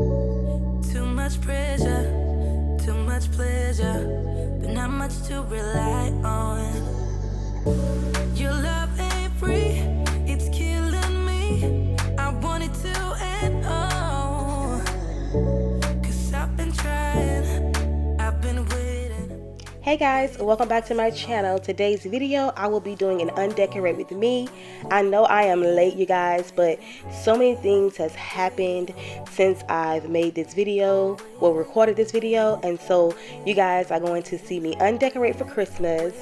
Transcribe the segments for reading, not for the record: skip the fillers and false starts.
Too much pressure, too much pleasure, but not much to rely on. Your love ain't free, it's killing me. I want it to end all, 'cause I've been trying, I've been waiting. Hey guys, welcome back to my channel. Today's video I will be doing an undecorate with me. I know I am late, you guys, but so many things has happened since I've made this video, well, recorded this video, and so you guys are going to see me undecorate for Christmas.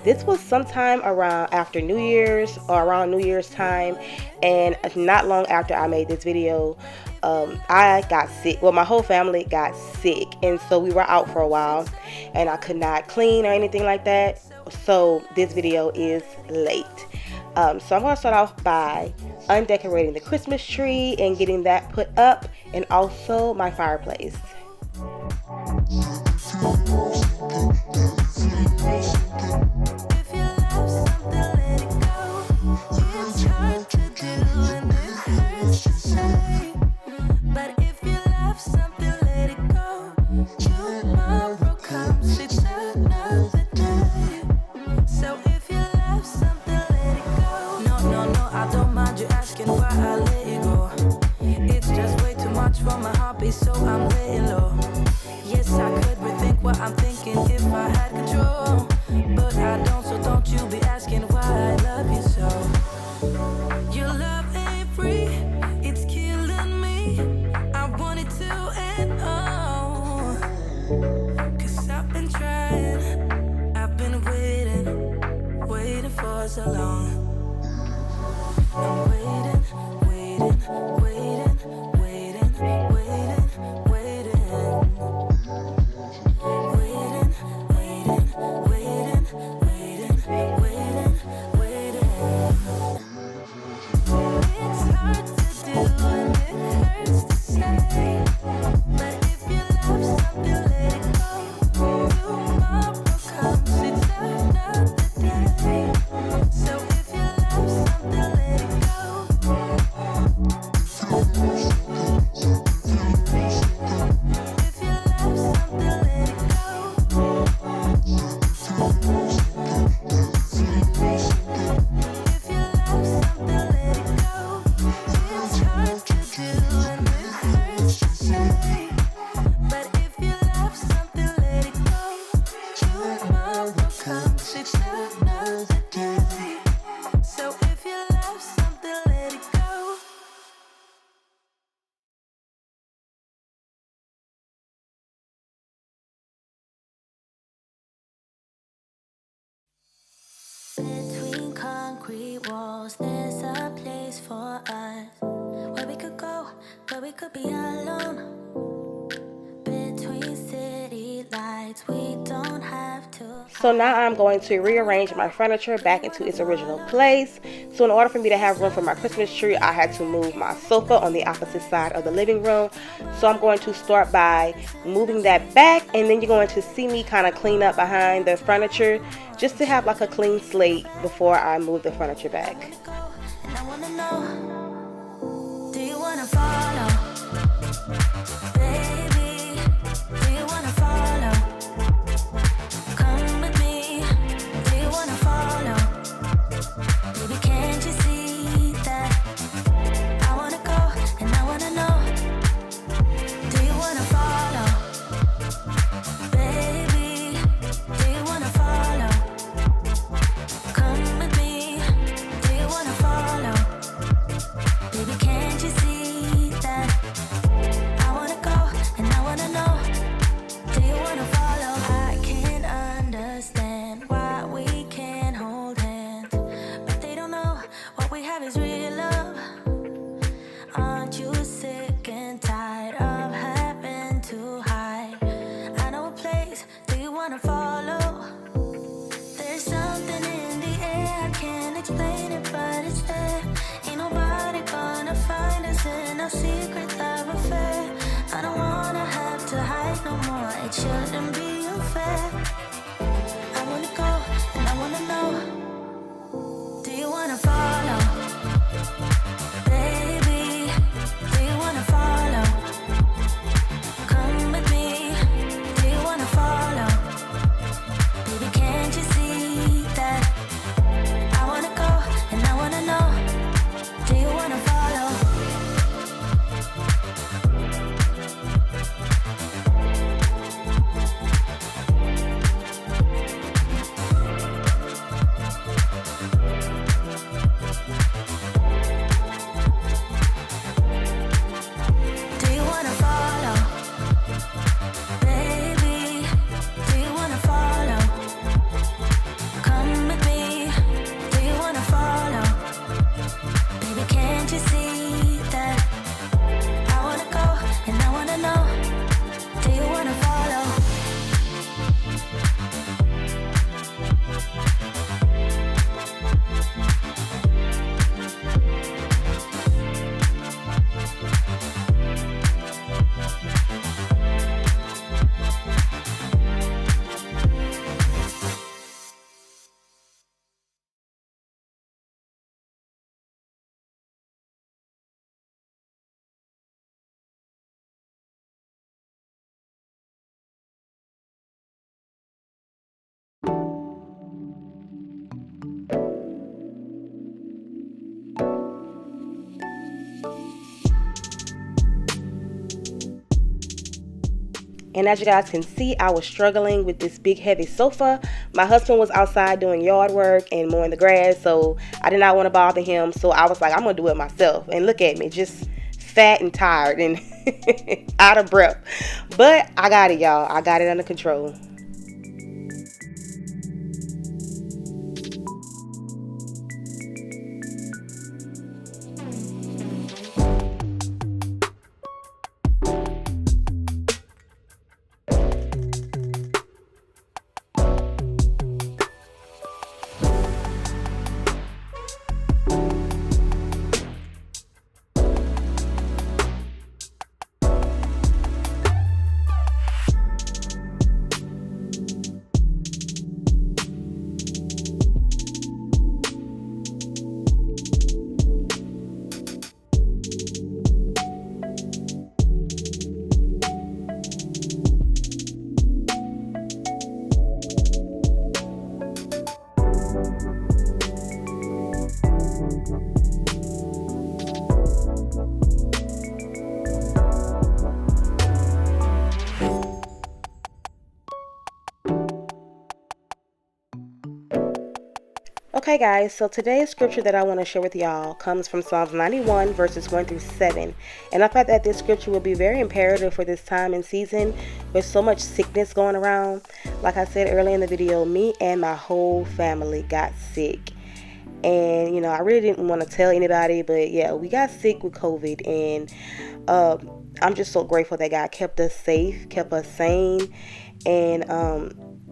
This was sometime around after New Year's or around New Year's time, and not long after I made this video, I got sick. Well, my whole family got sick, and so we were out for a while, and I could not clean or anything like that, so this video is late. So I'm going to start off by undecorating the Christmas tree and getting that put up, and also my fireplace. So I'm laying low. Yes, I could rethink what I'm thinking if I had control, but I don't, so don't you be asking why I love you so. Your love ain't free, it's killing me. I want it to end all, 'cause I've been trying, I've been waiting for so long. I'm waiting. Between concrete walls, there's a place for us where we could go, where we could be alone. Between city lights, we don't have to. So now I'm going to rearrange my furniture back into its original place. So in order for me to have room for my Christmas tree, I had to move my sofa on the opposite side of the living room. So I'm going to start by moving that back, and then you're going to see me kind of clean up behind the furniture just to have like a clean slate before I move the furniture back. And I wanna know, do you wanna follow? Baby, do you wanna follow? Come with me, do you wanna follow? Baby, can't you see that? I wanna go, and I wanna know, do you wanna follow? Baby, do you wanna follow? Come with me, do you wanna follow? Baby, can't you see that? I wanna go, and I wanna know, do you wanna follow? I can't understand why we can't hold hands, but they don't know what we have is real love. Aren't you sick and tired of having to hide? I know a place, do you wanna follow? There's something in the air, I can't explain it, but it's there. Ain't nobody gonna find us in our secret love affair. I don't wanna have to hide no more, it shouldn't be unfair. I wanna go, and I wanna know, do you wanna follow? Baby, do you wanna follow? And as you guys can see, I was struggling with this big heavy sofa. My husband was outside doing yard work and mowing the grass, so I did not want to bother him. So I was like, I'm gonna do it myself. And look at me, just fat and tired and out of breath. But I got it, y'all. I got it under control. Okay guys, so today's scripture that I want to share with y'all comes from Psalms 91 verses 1 through 7. And I thought that this scripture would be very imperative for this time and season with so much sickness going around. Like I said earlier in the video, me and my whole family got sick. And, you know, I really didn't want to tell anybody, but yeah, we got sick with COVID. And I'm just so grateful that God kept us safe, kept us sane. And,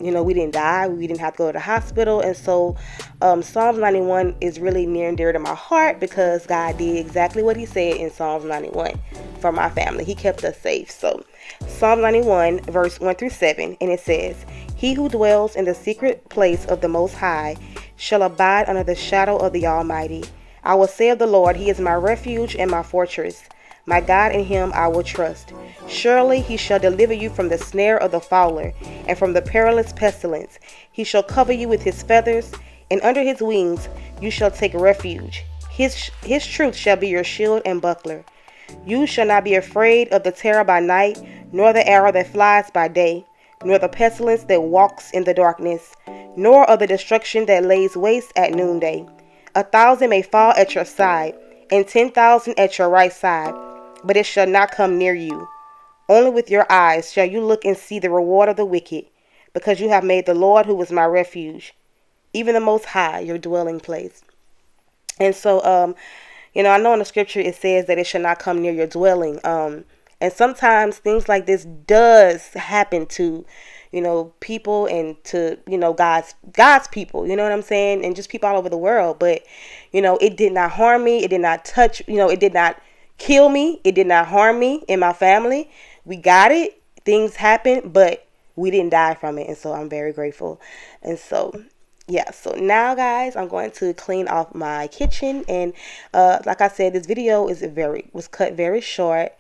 you know, we didn't die. We didn't have to go to the hospital. And so Psalms 91 is really near and dear to my heart because God did exactly what he said in Psalms 91 for my family. He kept us safe. So Psalm 91 verse 1 through 7, and it says, "He who dwells in the secret place of the Most High shall abide under the shadow of the Almighty. I will say of the Lord, he is my refuge and my fortress. My God, in him I will trust. Surely he shall deliver you from the snare of the fowler and from the perilous pestilence. He shall cover you with his feathers, and under his wings you shall take refuge. His truth shall be your shield and buckler. You shall not be afraid of the terror by night, nor the arrow that flies by day, nor the pestilence that walks in the darkness, nor of the destruction that lays waste at noonday. 1,000 may fall at your side, and 10,000 at your right side, but it shall not come near you. Only with your eyes shall you look and see the reward of the wicked, because you have made the Lord, who is my refuge, even the Most High, your dwelling place." And so, you know, I know in the scripture it says that it shall not come near your dwelling. And sometimes things like this does happen to, you know, people and to, you know, God's people, you know what I'm saying? And just people all over the world. But, you know, it did not harm me. It did not touch, you know, it did not kill me. It did not harm me and my family. We got it. Things happened, but we didn't die from it. And so I'm very grateful. And so, yeah, so now guys, I'm going to clean off my kitchen. And like I said, this video was cut very short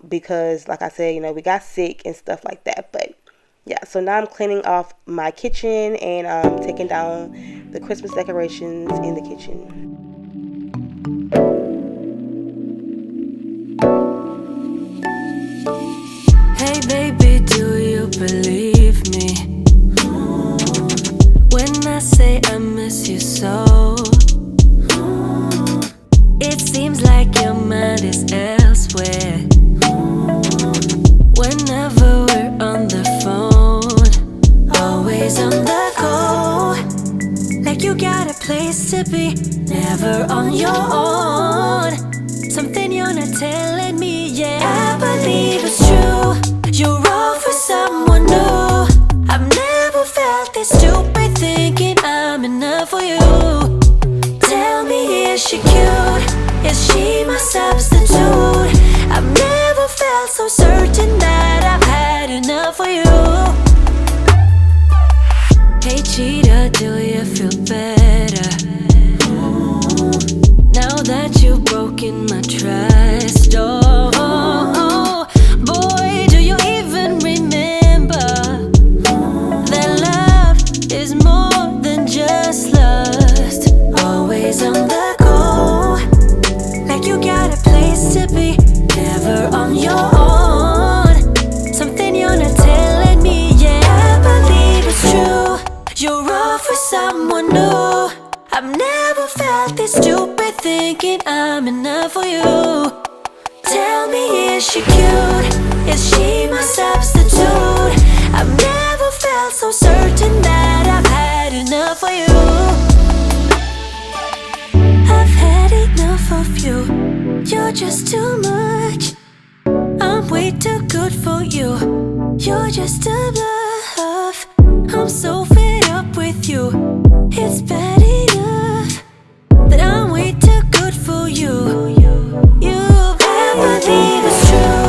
because like I said, you know, we got sick and stuff like that. But yeah, so now I'm cleaning off my kitchen and taking down the Christmas decorations in the kitchen. Hey baby, do you believe me when I say I miss you so? It seems like your mind is elsewhere whenever we're on the phone, always on the go, like you got a place to be, never on your own. Something you're not telling me yet. I believe it's true, you're wrong for someone new. I've never felt this stupid, thinking I'm enough for you. Tell me, is she cute? Is she my substitute? I've never felt so certain that I've had enough for you. Hey cheetah, do you feel better now that you've broken my trust? Oh, boy, do you even remember that love is more than just lust? Always on the go, like you got a place to be, never on your own. I've never felt this stupid, thinking I'm enough for you. Tell me, is she cute? Is she my substitute? I've never felt so certain that I've had enough for you. I've had enough of you. You're just too much. I'm way too good for you. You're just a bluff. I'm so fed up with you. It's bad enough that I'm way too good for you. You better believe it's true.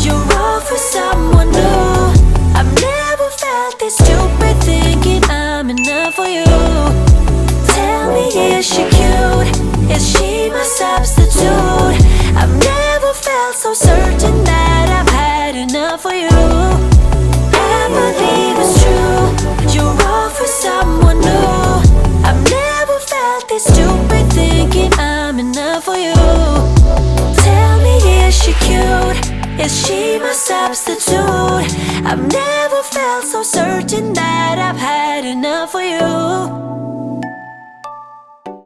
You're all for someone new. I've never felt this stupid, thinking I'm enough for you. Tell me, is she cute? Is she my substitute? I've never felt so certain that I've had enough for you. I believe it's true. You're all for someone new. I've never felt this stupid, thinking I'm enough for you. Tell me, is she cute? Is she my substitute? I've never felt so certain that I've had enough for you.